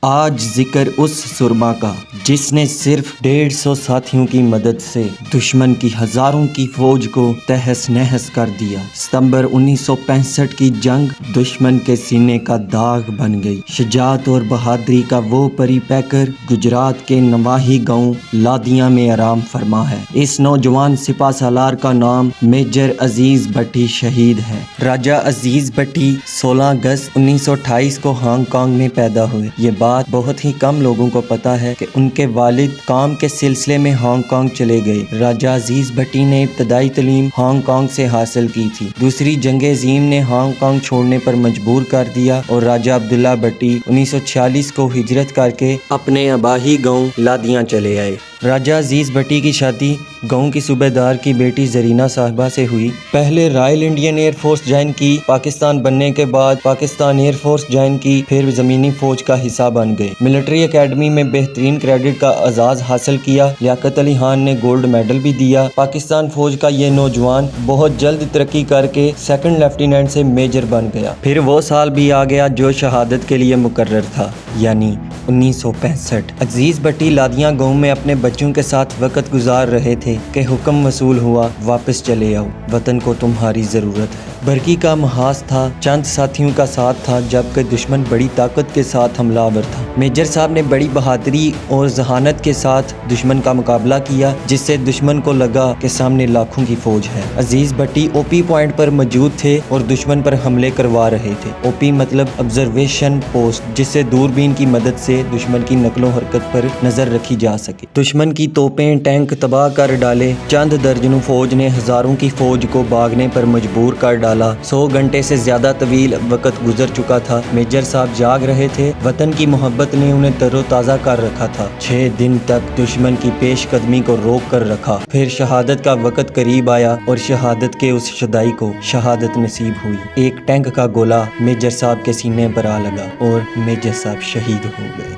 آج ذکر اس سرما کا جس نے صرف 150 ساتھیوں کی مدد سے دشمن کی ہزاروں کی فوج کو تہس نہس کر دیا۔ ستمبر 1965 کی جنگ دشمن کے سینے کا داغ بن گئی۔ شجاعت اور بہادری کا وہ پری پیکر گجرات کے نواحی گاؤں لادیاں میں آرام فرما ہے۔ اس نوجوان سپہ سالار کا نام میجر عزیز بٹی شہید ہے۔ راجہ عزیز بٹی 16 اگست 1928 کو ہانگ کانگ میں پیدا ہوئے۔ یہ بات بہت ہی کم لوگوں کو پتا ہے کہ ان کے والد کام کے سلسلے میں ہانگ کانگ چلے گئے۔ راجہ عزیز بٹی نے ابتدائی تعلیم ہانگ کانگ سے حاصل کی تھی۔ دوسری جنگ عظیم نے ہانگ کانگ چھوڑنے پر مجبور کر دیا اور راجہ عبداللہ بٹی 1946 کو ہجرت کر کے اپنے آبائی گاؤں لادیاں چلے آئے۔ راجہ عزیز بٹی کی شادی گاؤں کی صوبیدار کی بیٹی زرینہ صاحبہ سے ہوئی۔ پہلے Royal Indian air force join کی، پاکستان بننے کے بعد پاکستان ایئر فورس جوائن کی، پھر زمینی فوج کا حصہ بن گئے۔ ملٹری اکیڈمی میں بہترین کریڈٹ کا اعزاز حاصل کیا۔ لیاقت علی خان نے گولڈ میڈل بھی دیا۔ پاکستان فوج کا یہ نوجوان بہت جلد ترقی کر کے سیکنڈ لیفٹیننٹ سے میجر بن گیا۔ پھر وہ سال بھی آ گیا جو شہادت کے لیے مقرر تھا، یعنی 1965۔ عزیز بٹی لادیاں گاؤں میں اپنے بچوں کے ساتھ وقت گزار رہے تھے کہ حکم وصول ہوا، واپس چلے آؤ، وطن کو تمہاری ضرورت ہے۔ برقی کا محاذ تھا، چند ساتھیوں کا ساتھ تھا، جبکہ دشمن بڑی طاقت کے ساتھ حملہ آور تھا۔ میجر صاحب نے بڑی بہادری اور ذہانت کے ساتھ دشمن کا مقابلہ کیا، جس سے دشمن کو لگا کہ سامنے لاکھوں کی فوج ہے۔ عزیز بٹی او پی پوائنٹ پر موجود تھے اور دشمن پر حملے کروا رہے تھے۔ او پی مطلب آبزرویشن پوسٹ، جس سے دوربین کی مدد سے دشمن کی نقل و حرکت پر نظر رکھی جا سکے۔ دشمن کی توپیں، ٹینک تباہ کر ڈالے۔ چند درجنوں فوج نے ہزاروں کی فوج کو بھاگنے پر مجبور کر ڈالا۔ 100 گھنٹے سے زیادہ طویل وقت گزر چکا تھا۔ میجر صاحب جاگ رہے تھے، وطن کی محبت نے انہیں تر و تازہ کر رکھا تھا۔ 6 دن تک دشمن کی پیش قدمی کو روک کر رکھا۔ پھر شہادت کا وقت قریب آیا اور شہادت کے اس شدائی کو شہادت نصیب ہوئی۔ ایک ٹینک کا گولہ میجر صاحب کے سینے پر آ لگا اور میجر صاحب شہید ہو گئے۔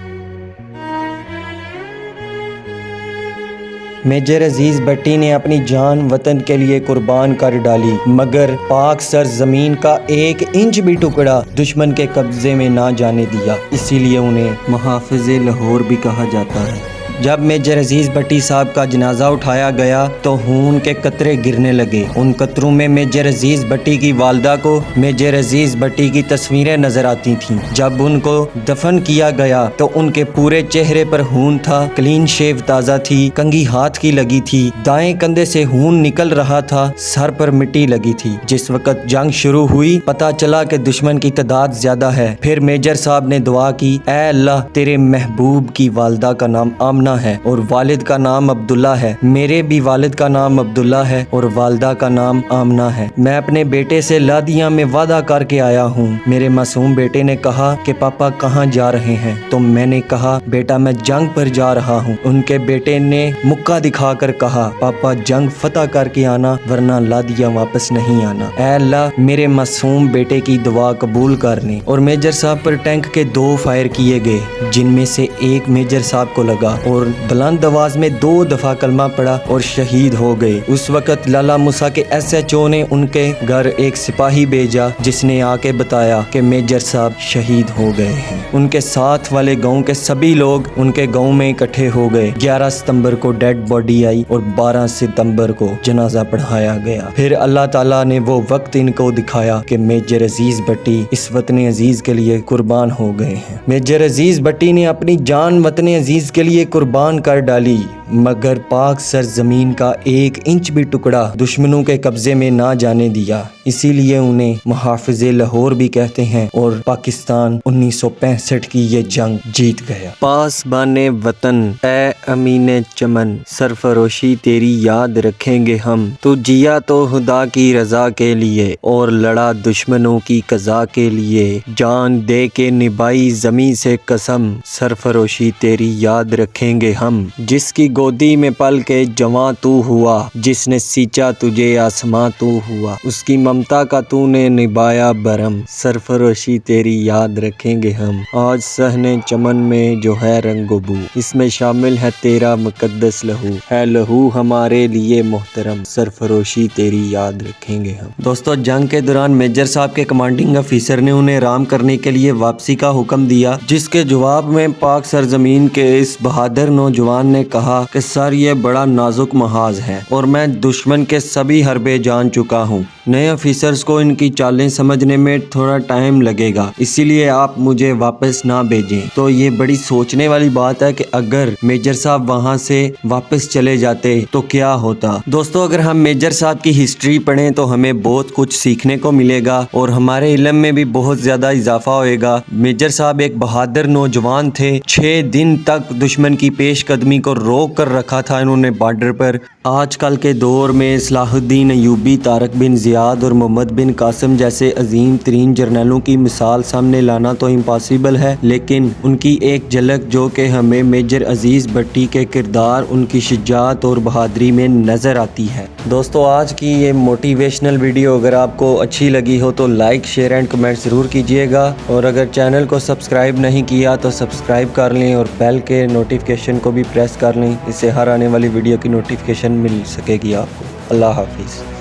میجر عزیز بٹی نے اپنی جان وطن کے لیے قربان کر ڈالی، مگر پاک سرزمین کا 1 انچ بھی ٹکڑا دشمن کے قبضے میں نہ جانے دیا۔ اسی لیے انہیں محافظ لاہور بھی کہا جاتا ہے۔ جب میجر عزیز بٹی صاحب کا جنازہ اٹھایا گیا تو خون کے قطرے گرنے لگے۔ ان قطروں میں میجر عزیز بٹی کی والدہ کو میجر عزیز بٹی کی تصویریں نظر آتی تھیں۔ جب ان کو دفن کیا گیا تو ان کے پورے چہرے پر خون تھا، کلین شیو تازہ تھی، کنگھی ہاتھ کی لگی تھی، دائیں کندھے سے خون نکل رہا تھا، سر پر مٹی لگی تھی۔ جس وقت جنگ شروع ہوئی پتہ چلا کہ دشمن کی تعداد زیادہ ہے۔ پھر میجر صاحب نے دعا کی، اے اللہ تیرے محبوب کی والدہ کا نام آمنہ ہے اور والد کا نام عبداللہ ہے، میرے بھی والد کا نام عبداللہ ہے اور والدہ کا نام آمنہ ہے۔ میں اپنے بیٹے سے لادیاں میں وعدہ کر کے آیا ہوں۔ میرے معصوم بیٹے نے کہا کہ پاپا کہاں جا رہے ہیں؟ تو میں نے کہا بیٹا میں جنگ پر جا رہا ہوں۔ ان کے بیٹے نے مکہ دکھا کر کہا پاپا جنگ فتح کر کے آنا ورنہ لادیاں واپس نہیں آنا۔ اے اللہ میرے معصوم بیٹے کی دعا قبول کر لیں۔ اور میجر صاحب پر ٹینک کے 2 فائر کیے گئے، جن میں سے ایک میجر صاحب کو لگا اور بلند آواز میں 2 دفعہ کلمہ پڑھا اور شہید ہو گئے۔ اس وقت لالا موسیٰ کے SHO نے ان کے گھر ایک سپاہی بھیجا جس نے آ کے بتایا کہ میجر صاحب شہید ہو گئے ہیں۔ ان کے ساتھ والے گاؤں کے سبھی لوگ ان کے گاؤں میں اکٹھے ہو گئے۔ 11 ستمبر کو ڈیڈ باڈی آئی اور 12 ستمبر کو جنازہ پڑھایا گیا۔ پھر اللہ تعالیٰ نے وہ وقت ان کو دکھایا کہ میجر عزیز بٹی اس وطن عزیز کے لیے قربان ہو گئے ہیں۔ میجر عزیز بٹی نے اپنی جان وطن عزیز کے لیے قربان کر ڈالی، مگر پاک سرزمین کا 1 انچ بھی ٹکڑا دشمنوں کے قبضے میں نہ جانے دیا۔ اسی لیے انہیں محافظ لاہور بھی کہتے ہیں اور پاکستان 1965 کی یہ جنگ جیت گیا۔ پاس بانے وطن اے امین چمن، سرفروشی تیری یاد رکھیں گے ہم، تو جیا تو خدا کی رضا کے لیے اور لڑا دشمنوں کی قضا کے لیے، جان دے کے نبھائی زمیں سے قسم، سرفروشی تیری یاد رکھیں رکھیں گے ہم، جس کی گودی میں پل کے جواں تو ہوا، جس نے سینچا تجھے آسماں تو ہوا، اس کی ممتا کا تو نے نبھایا بھرم، سرفروشی تیری یاد رکھیں گے ہم۔ آج صحن چمن میں جو ہے رنگ و بو، اس میں شامل ہے تیرا مقدس لہو، ہے لہو ہمارے لیے محترم، سرفروشی تیری یاد رکھیں گے ہم۔ دوستو، جنگ کے دوران میجر صاحب کے کمانڈنگ افیسر نے انہیں رام کرنے کے لیے واپسی کا حکم دیا، جس کے جواب میں پاک سرزمین کے اس بہادر نوجوان نے کہا کہ سر، یہ بڑا نازک محاذ ہے اور میں دشمن کے سبھی حربے جان چکا ہوں۔ نئے افیسرز کو ان کی چالیں سمجھنے میں تھوڑا ٹائم لگے گا، اسی لیے آپ مجھے واپس نہ بھیجیں۔ تو یہ بڑی سوچنے والی بات ہے کہ اگر میجر صاحب وہاں سے واپس چلے جاتے تو کیا ہوتا۔ دوستو، اگر ہم میجر صاحب کی ہسٹری پڑھیں تو ہمیں بہت کچھ سیکھنے کو ملے گا اور ہمارے علم میں بھی بہت زیادہ اضافہ ہوئے گا۔ میجر صاحب ایک بہادر نوجوان تھے، 6 دن تک دشمن کی پیش قدمی کو روک کر رکھا تھا انہوں نے بارڈر پر۔ آج کل کے دور میں صلاح الدین ایوبی، طارق بن زیاد اور محمد بن قاسم جیسے عظیم ترین جرنیلوں کی مثال سامنے لانا تو امپاسبل ہے، لیکن ان کی ایک جھلک جو کہ ہمیں میجر عزیز بھٹی کے کردار، ان کی شجاعت اور بہادری میں نظر آتی ہے۔ دوستو، آج کی یہ موٹیویشنل ویڈیو اگر آپ کو اچھی لگی ہو تو لائک، شیئر اینڈ کمنٹ ضرور کیجیے گا، اور اگر چینل کو سبسکرائب نہیں کیا تو سبسکرائب کر لیں اور بیل کے نوٹیفیکیشن کو بھی پریس کر لیں، اس سے ہر آنے والی ویڈیو کی نوٹیفیکیشن مل سکے گی آپ کو۔ اللہ حافظ۔